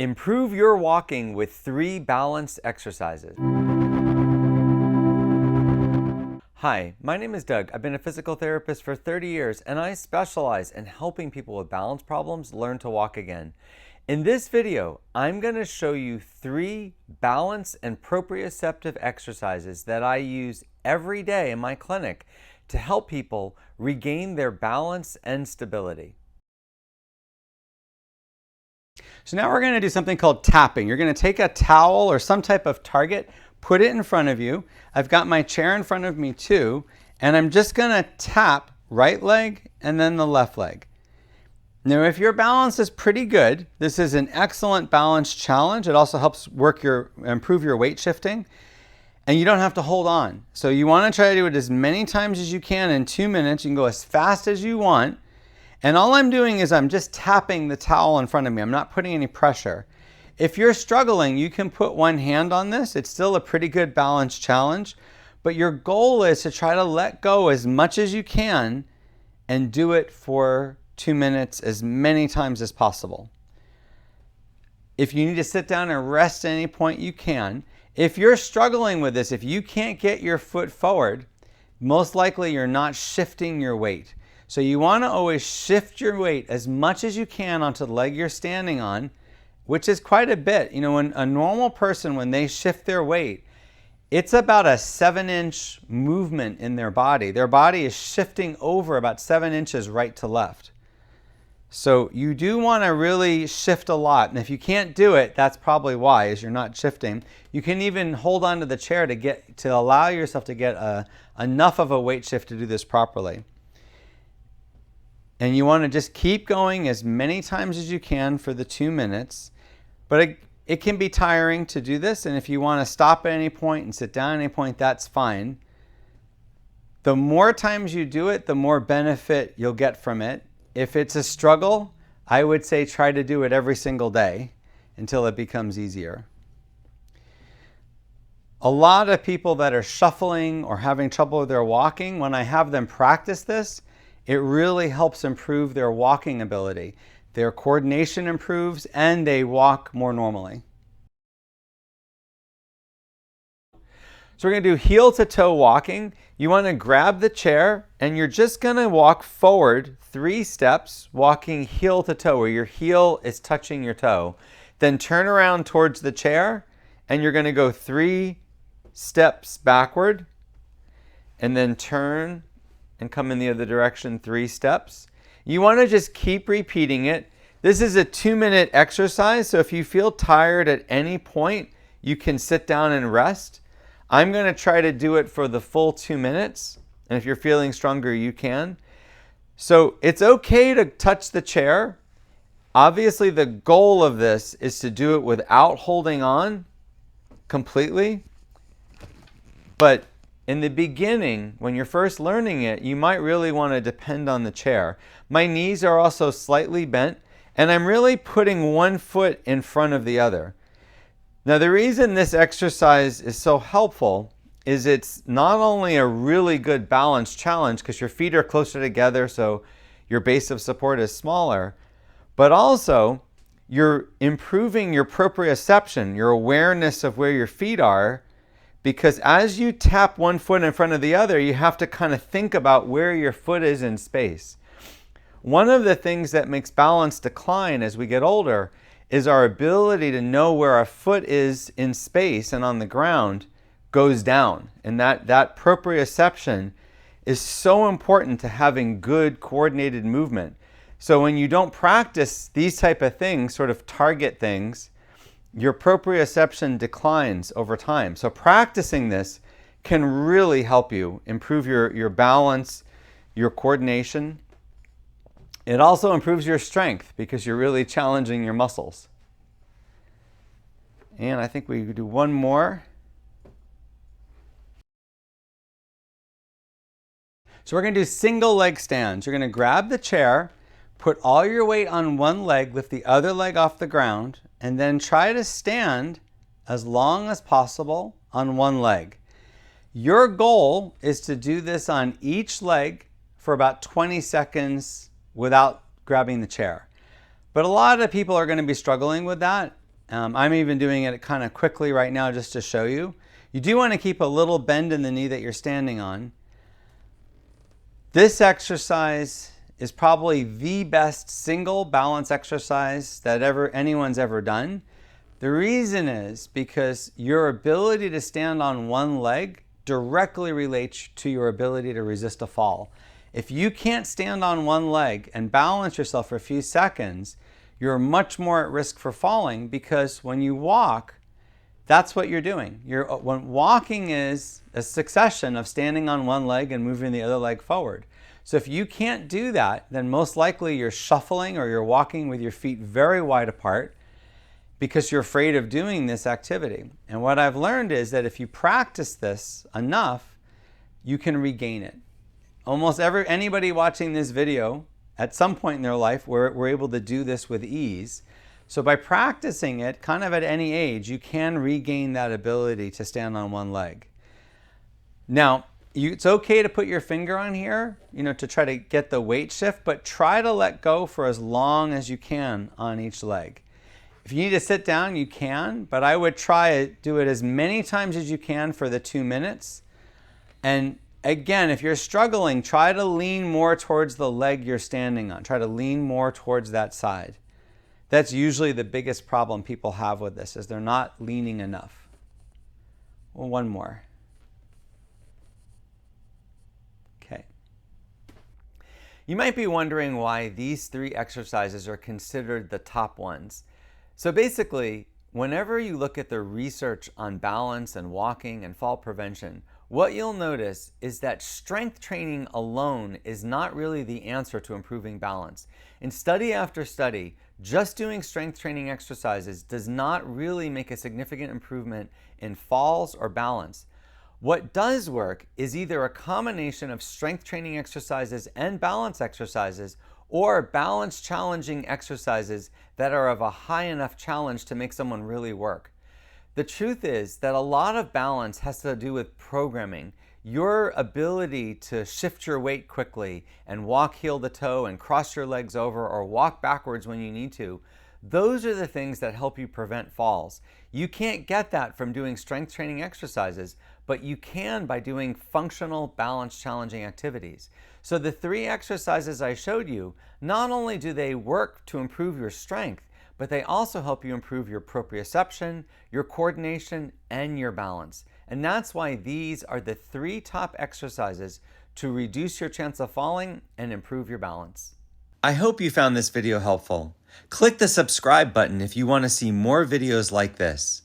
Improve your walking with 3 balanced exercises. Hi, my name is Doug. I've been a physical therapist for 30 years and I specialize in helping people with balance problems learn to walk again. In this video, I'm going to show you 3 balance and proprioceptive exercises that I use every day in my clinic to help people regain their balance and stability. So now we're going to do something called tapping. You're going to take a towel or some type of target, put it in front of you. I've got my chair in front of me too, and I'm just going to tap right leg and then the left leg. Now if your balance is pretty good, this is an excellent balance challenge. It also helps improve your weight shifting, and you don't have to hold on. So you want to try to do it as many times as you can in 2 minutes. You can go as fast as you want. And all I'm doing is I'm just tapping the towel in front of me. I'm not putting any pressure. If you're struggling, you can put one hand on this. It's still a pretty good balance challenge. But your goal is to try to let go as much as you can and do it for 2 minutes as many times as possible. If you need to sit down and rest at any point, you can. If you're struggling with this, if you can't get your foot forward, most likely you're not shifting your weight. So you want to always shift your weight as much as you can onto the leg you're standing on, which is quite a bit. You know, when a normal person, when they shift their weight, it's about a 7-inch movement in their body. Their body is shifting over about 7 inches right to left. So you do want to really shift a lot. And if you can't do it, that's probably why, is you're not shifting. You can even hold onto the chair to allow yourself to get enough of a weight shift to do this properly. And you want to just keep going as many times as you can for the 2 minutes. But it can be tiring to do this. And if you want to stop at any point and sit down at any point, that's fine. The more times you do it, the more benefit you'll get from it. If it's a struggle, I would say try to do it every single day until it becomes easier. A lot of people that are shuffling or having trouble with their walking, when I have them practice this, it really helps improve their walking ability. Their coordination improves and they walk more normally. So we're going to do heel to toe walking. You want to grab the chair and you're just going to walk forward 3 steps, walking heel to toe, where your heel is touching your toe. Then turn around towards the chair and you're going to go 3 steps backward and then turn and come in the other direction 3 steps. You want to just keep repeating it. This is a 2-minute exercise, so if you feel tired at any point, you can sit down and rest. I'm going to try to do it for the full 2 minutes, and if you're feeling stronger, you can. So it's okay to touch the chair. Obviously, the goal of this is to do it without holding on completely, but in the beginning, when you're first learning it, you might really want to depend on the chair. My knees are also slightly bent, and I'm really putting one foot in front of the other. Now, the reason this exercise is so helpful is it's not only a really good balance challenge because your feet are closer together, so your base of support is smaller, but also you're improving your proprioception, your awareness of where your feet are. Because as you tap one foot in front of the other, you have to kind of think about where your foot is in space. One of the things that makes balance decline as we get older is our ability to know where our foot is in space and on the ground goes down. And that proprioception is so important to having good coordinated movement. So when you don't practice these type of things, sort of target things, your proprioception declines over time. So practicing this can really help you improve your balance, your coordination. It also improves your strength because you're really challenging your muscles. And I think we could do one more. So we're going to do single leg stands. You're going to grab the chair, put all your weight on one leg, lift the other leg off the ground, and then try to stand as long as possible on one leg. Your goal is to do this on each leg for about 20 seconds without grabbing the chair. But a lot of people are going to be struggling with that. I'm even doing it kind of quickly right now just to show you. You do want to keep a little bend in the knee that you're standing on. This exercise is probably the best single balance exercise that anyone's ever done. The reason is because your ability to stand on one leg directly relates to your ability to resist a fall. If you can't stand on one leg and balance yourself for a few seconds, you're much more at risk for falling, because when you walk, that's what you're doing. When walking is a succession of standing on one leg and moving the other leg forward. So if you can't do that, then most likely you're shuffling or you're walking with your feet very wide apart because you're afraid of doing this activity. And what I've learned is that if you practice this enough, you can regain it. Almost anybody watching this video at some point in their life were able to do this with ease. So by practicing it kind of at any age, you can regain that ability to stand on one leg. Now, it's okay to put your finger on here, to try to get the weight shift, but try to let go for as long as you can on each leg. If you need to sit down, you can, but I would try to do it as many times as you can for the 2 minutes. And again, if you're struggling, try to lean more towards the leg you're standing on. Try to lean more towards that side. That's usually the biggest problem people have with this, is they're not leaning enough. Well, one more. Okay. You might be wondering why these 3 exercises are considered the top ones. So basically, whenever you look at the research on balance and walking and fall prevention, what you'll notice is that strength training alone is not really the answer to improving balance. In study after study, just doing strength training exercises does not really make a significant improvement in falls or balance. What does work is either a combination of strength training exercises and balance exercises, or balance challenging exercises that are of a high enough challenge to make someone really work. The truth is that a lot of balance has to do with programming. Your ability to shift your weight quickly and walk heel to toe and cross your legs over or walk backwards when you need to, those are the things that help you prevent falls. You can't get that from doing strength training exercises, but you can by doing functional balance challenging activities. So the 3 exercises I showed you, not only do they work to improve your strength, but they also help you improve your proprioception, your coordination, and your balance. And that's why these are the 3 top exercises to reduce your chance of falling and improve your balance. I hope you found this video helpful. Click the subscribe button if you want to see more videos like this.